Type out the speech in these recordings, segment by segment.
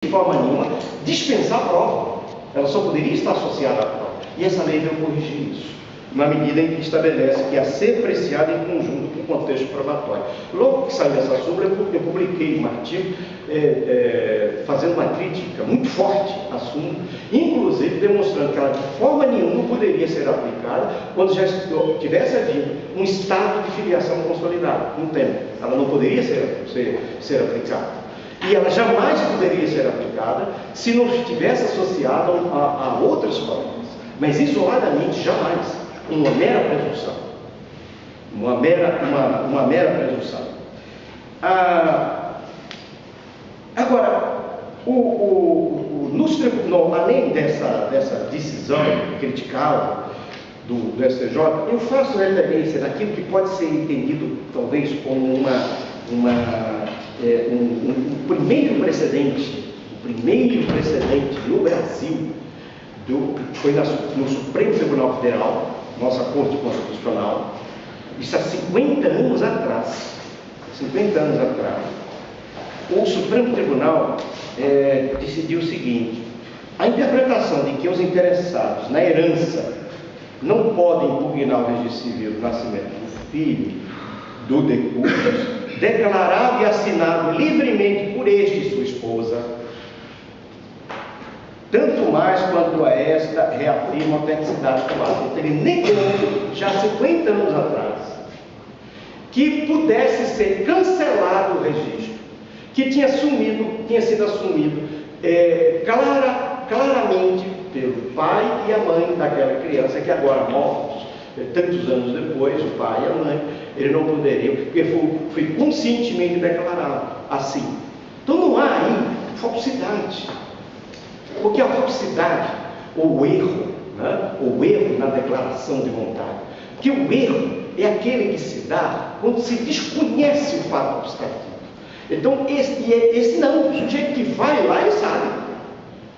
de forma nenhuma dispensar a prova. Ela só poderia estar associada à prova. E essa lei veio corrigir isso, na medida em que estabelece que a ser apreciada em conjunto com o contexto probatório. Logo que saiu essa súmula, eu publiquei um artigo fazendo uma crítica muito forte à súmula, inclusive demonstrando que ela de forma nenhuma poderia ser aplicada quando já tivesse havido um estado de filiação consolidado, no tempo. Ela não poderia ser aplicada. E ela jamais poderia ser aplicada se não estivesse associada a outras provas. Mas isoladamente, jamais. Uma mera presunção. Uma mera presunção. Agora, além dessa decisão criticável do STJ, eu faço referência daquilo que pode ser entendido, talvez, como um primeiro precedente no Brasil, foi no Supremo Tribunal Federal, nossa Corte Constitucional, isso há 50 anos atrás. 50 anos atrás, o Supremo Tribunal decidiu o seguinte: a interpretação de que os interessados na herança não podem impugnar o registro civil do nascimento do filho do decúbito, declarado e assinado livremente por este e sua esposa, tanto mais quanto a esta reafirma a autenticidade do ato. Então, ele negou, já 50 anos atrás, que pudesse ser cancelado o registro, que tinha sido assumido claramente pelo pai e a mãe daquela criança, que agora mortos, tantos anos depois, o pai e a mãe, ele não poderia, porque foi conscientemente declarado assim. Então não há aí falsidade, porque a falsidade, ou o erro, né? O erro na declaração de vontade, porque o erro é aquele que se dá quando se desconhece o fato obstativo. Então esse não, o sujeito que vai lá e sabe,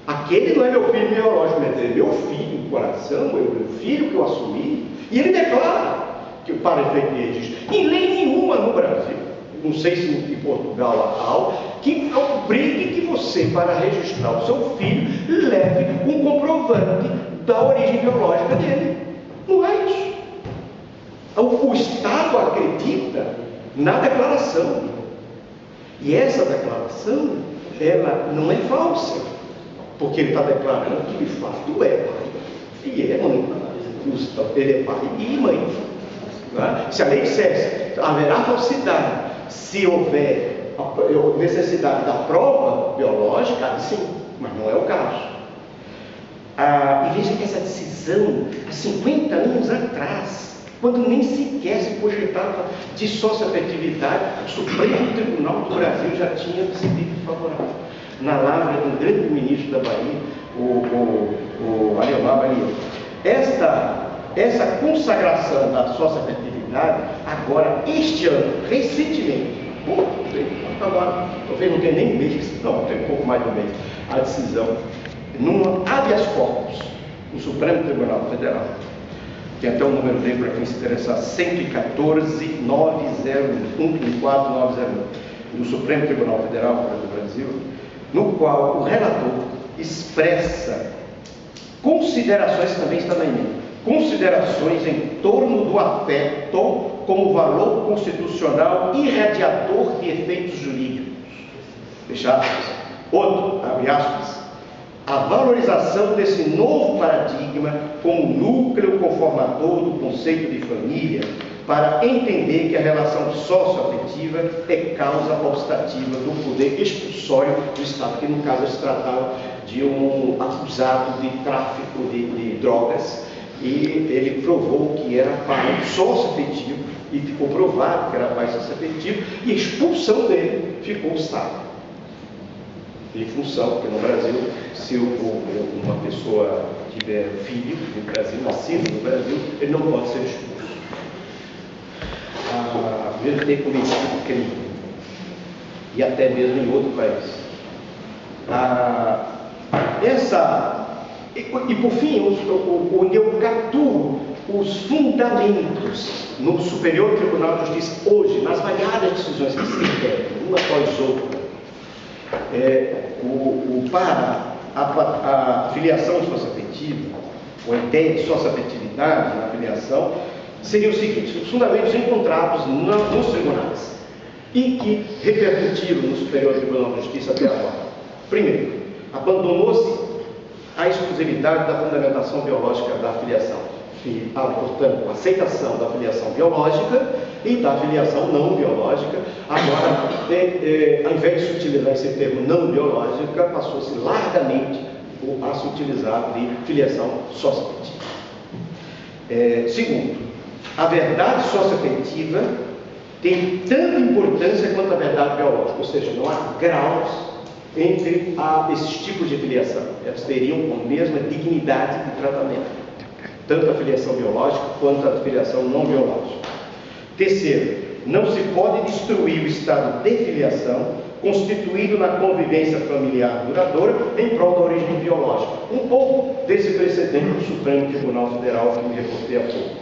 aquele não é meu filho biológico, mas é meu filho do coração, é meu filho que eu assumi, e ele declara que para efeito de registro. Em lei nenhuma no Brasil, não sei se em Portugal há algo, que obrigue que você, para registrar o seu filho, leve um comprovante da origem biológica dele. Não é isso. O Estado acredita na declaração. E essa declaração, ela não é falsa, porque ele está declarando que de fato é pai e é mãe. Ele é pai e mãe. Se a lei dissesse haverá falsidade se houver necessidade da prova biológica, sim, mas não é o caso. E veja que essa decisão, há 50 anos atrás, quando nem sequer se cogitava de socioafetividade, o Supremo Tribunal do Brasil já tinha decidido favorável. Na lavra do grande ministro da Bahia, o Alemar Bahia. Essa consagração da socioafetividade, agora, este ano, recentemente, agora, talvez não tenha nem mês, não, tem um pouco mais de um mês, a decisão, num habeas corpus, no Supremo Tribunal Federal, tem até o número dele para quem se interessar, 114.901, do Supremo Tribunal Federal do Brasil, no qual o relator expressa considerações, também está na emenda, considerações em torno do afeto como valor constitucional irradiador de efeitos jurídicos. Fecha aspas. Outro, abre aspas, a valorização desse novo paradigma como núcleo conformador do conceito de família, para entender que a relação socioafetiva é causa obstativa do poder expulsório do Estado, que no caso se tratava de um acusado de tráfico de drogas, e ele provou que era pai socioafetivo, e ficou provado que era pai socioafetivo, e a expulsão dele ficou o Estado. Em função, porque no Brasil, se uma pessoa tiver filho no Brasil, nascido no Brasil, ele não pode ser expulso. Mesmo ter cometido crime, e até mesmo em outro país. E por fim, eu capturo os fundamentos no Superior Tribunal de Justiça hoje, nas variadas decisões que se repetem, uma após outra, Para a filiação socioafetiva, ou a ideia de socioafetividade na filiação, seria o seguinte: os fundamentos encontrados nos tribunais e que repercutiram no Superior Tribunal de Justiça até agora. Primeiro, abandonou-se a exclusividade da fundamentação biológica da filiação. Portanto, a aceitação da filiação biológica e da filiação não biológica. Agora, ao invés de se utilizar esse termo não biológica, passou-se largamente a se utilizar de filiação socioafetiva. Segundo, a verdade socioafetiva tem tanta importância quanto a verdade biológica, ou seja, não há graus entre esses tipos de filiação. Elas teriam a mesma dignidade de tratamento, tanto a filiação biológica quanto a filiação não biológica. Terceiro, não se pode destruir o estado de filiação constituído na convivência familiar duradoura em prol da origem biológica. Um pouco desse precedente do Supremo Tribunal Federal que me reportei há pouco.